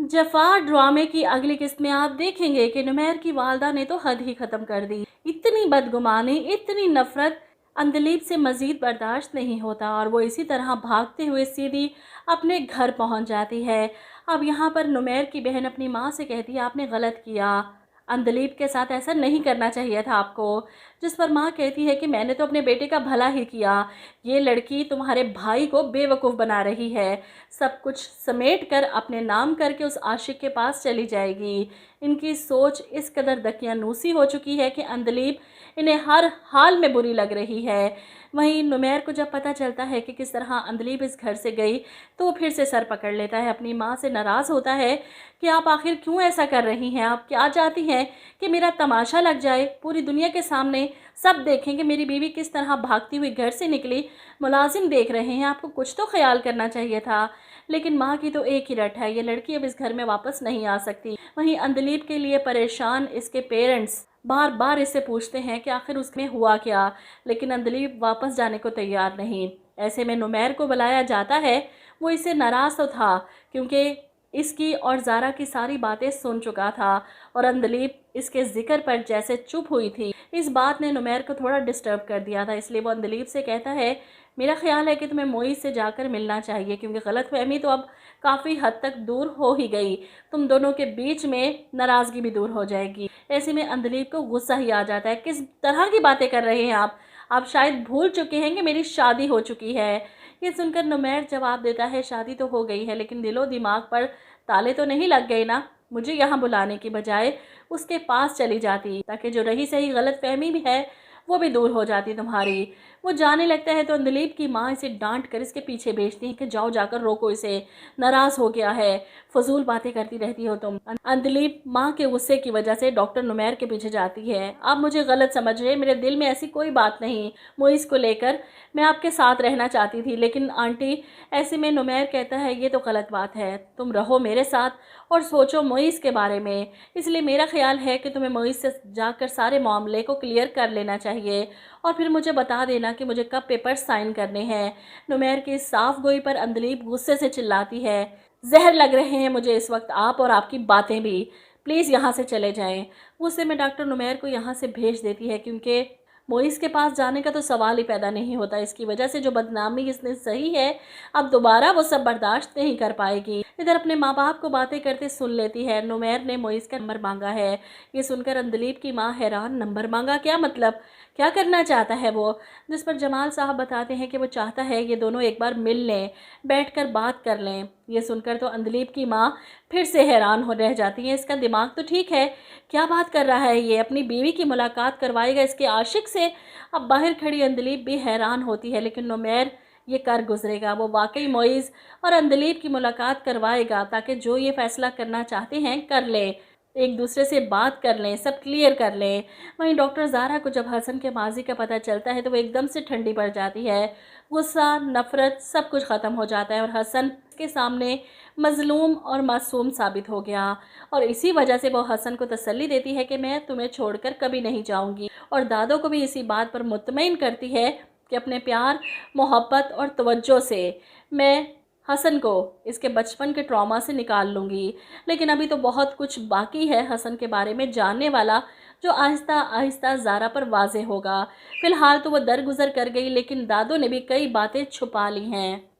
जफ़ार ड्रामे की अगली किस्त में आप देखेंगे कि नुमैर की वालदा ने तो हद ही ख़त्म कर दी। इतनी बदगुमानी, इतनी नफ़रत अंदलीब से मज़ीद बर्दाश्त नहीं होता और वो इसी तरह भागते हुए सीधी अपने घर पहुंच जाती है। अब यहाँ पर नुमैर की बहन अपनी माँ से कहती है, आपने गलत किया, अंदलीब के साथ ऐसा नहीं करना चाहिए था आपको। जिस पर माँ कहती है कि मैंने तो अपने बेटे का भला ही किया, ये लड़की तुम्हारे भाई को बेवकूफ़ बना रही है, सब कुछ समेट कर अपने नाम करके उस आशिक के पास चली जाएगी। इनकी सोच इस कदर दकियानूसी हो चुकी है कि अंदलीब इन्हें हर हाल में बुरी लग रही है। वहीं नुमैर को जब पता चलता है कि किस तरह अंदलीब इस घर से गई तो वो फिर से सर पकड़ लेता है, अपनी माँ से नाराज़ होता है कि आप आखिर क्यों ऐसा कर रही हैं, आप क्या चाहती हैं कि मेरा तमाशा लग जाए, पूरी दुनिया के सामने सब देखें कि मेरी बीवी किस तरह भागती हुई घर से निकली, मुलाजिम देख रहे हैं, आपको कुछ तो ख्याल करना चाहिए था। लेकिन माँ की तो एक ही रट है, ये लड़की अब इस घर में वापस नहीं आ सकती। वहीं अंदलीब के लिए परेशान इसके पेरेंट्स बार बार इससे पूछते हैं कि आखिर उसमें हुआ क्या, लेकिन अंदलीब वापस जाने को तैयार नहीं। ऐसे में नुमैर को बुलाया जाता है। वो इससे नाराज़ तो था क्योंकि इसकी और ज़ारा की सारी बातें सुन चुका था और अंदलीब इसके ज़िक्र पर जैसे चुप हुई थी। इस बात ने नुमैर को थोड़ा डिस्टर्ब कर दिया था, इसलिए वो अंदलीब से कहता है, मेरा ख्याल है कि तुम्हें मोइज़ से जाकर मिलना चाहिए क्योंकि गलतफहमी तो अब काफ़ी हद तक दूर हो ही गई, तुम दोनों के बीच में नाराज़गी भी दूर हो जाएगी। ऐसे में अंदलीब को गुस्सा ही आ जाता है, किस तरह की बातें कर रहे हैं आप शायद भूल चुके हैं कि मेरी शादी हो चुकी है। ये सुनकर नुमैर जवाब देता है, शादी तो हो गई है लेकिन दिलो दिमाग पर ताले तो नहीं लग गए ना। मुझे यहाँ बुलाने की बजाय उसके पास चली जाती ताकि जो रही सही गलतफहमी भी है वो भी दूर हो जाती तुम्हारी। वो जाने लगता है तो अंदलीब की माँ इसे डांट कर इसके पीछे भेजती है कि जाओ जाकर रोको इसे, नाराज़ हो गया है, फजूल बातें करती रहती हो तुम। अंदलीब माँ के गुस्से की वजह से डॉक्टर नुमैर के पीछे जाती है। आप मुझे गलत समझ रहे हैं, मेरे दिल में ऐसी कोई बात नहीं, मोइज़ को लेकर मैं आपके साथ रहना चाहती थी लेकिन आंटी। ऐसे में नुमैर कहता है, ये तो गलत बात है, तुम रहो मेरे साथ और सोचो मोइज़ के बारे में, इसलिए मेरा ख्याल है कि तुम्हें मोइज़ से जाकर सारे मामले को क्लियर कर लेना चाहिए और फिर मुझे बता देना कि मुझे कब पेपर साइन करने हैं। नुमैर की साफ गोई पर अंदलीब गुस्से से चिल्लाती है, जहर लग रहे हैं मुझे इस वक्त आप और आपकी बातें भी, प्लीज़ यहाँ से चले जाएं। गुस्से में डॉक्टर नुमैर को यहाँ से भेज देती है क्योंकि मोइज़ के पास जाने का तो सवाल ही पैदा नहीं होता। इसकी वजह से जो बदनामी इसने सही है अब दोबारा वो सब बर्दाश्त नहीं कर पाएगी। इधर अपने माँ बाप को बातें करते सुन लेती है, नुमैर ने मोइज़ का नंबर मांगा है। ये सुनकर अंदलीब की माँ हैरान, नंबर मांगा, क्या मतलब, क्या करना चाहता है वो? जिस पर जमाल साहब बताते हैं कि वो चाहता है ये दोनों एक बार मिल लें, बैठकर बात कर लें। ये सुनकर तो अंदलीब की माँ फिर से हैरान हो रह जाती है, इसका दिमाग तो ठीक है, क्या बात कर रहा है ये, अपनी बीवी की मुलाकात करवाएगा इसके आशिक से। अब बाहर खड़ी अंदलीब भी हैरान होती है लेकिन नुमैर ये कर गुजरेगा, वो वाकई मोइज़ और अंदलीब की मुलाकात करवाएगा ताकि जो ये फ़ैसला करना चाहते हैं कर ले, एक दूसरे से बात कर लें, सब क्लियर कर लें। वहीं डॉक्टर ज़ारा को जब हसन के माजी का पता चलता है तो वो एकदम से ठंडी पड़ जाती है, गुस्सा, नफ़रत सब कुछ ख़त्म हो जाता है और हसन के सामने मज़लूम और मासूम साबित हो गया और इसी वजह से वो हसन को तसल्ली देती है कि मैं तुम्हें छोड़कर कभी नहीं जाऊंगी और दादो को भी इसी बात पर मुतमईन करती है कि अपने प्यार, मोहब्बत और तवज्जो से मैं हसन को इसके बचपन के ट्रॉमा से निकाल लूँगी। लेकिन अभी तो बहुत कुछ बाकी है हसन के बारे में जानने वाला, जो आहिस्ता आहिस्ता ज़ारा पर वाज़े होगा। फ़िलहाल तो वो दरगुजर कर गई लेकिन दादो ने भी कई बातें छुपा ली हैं।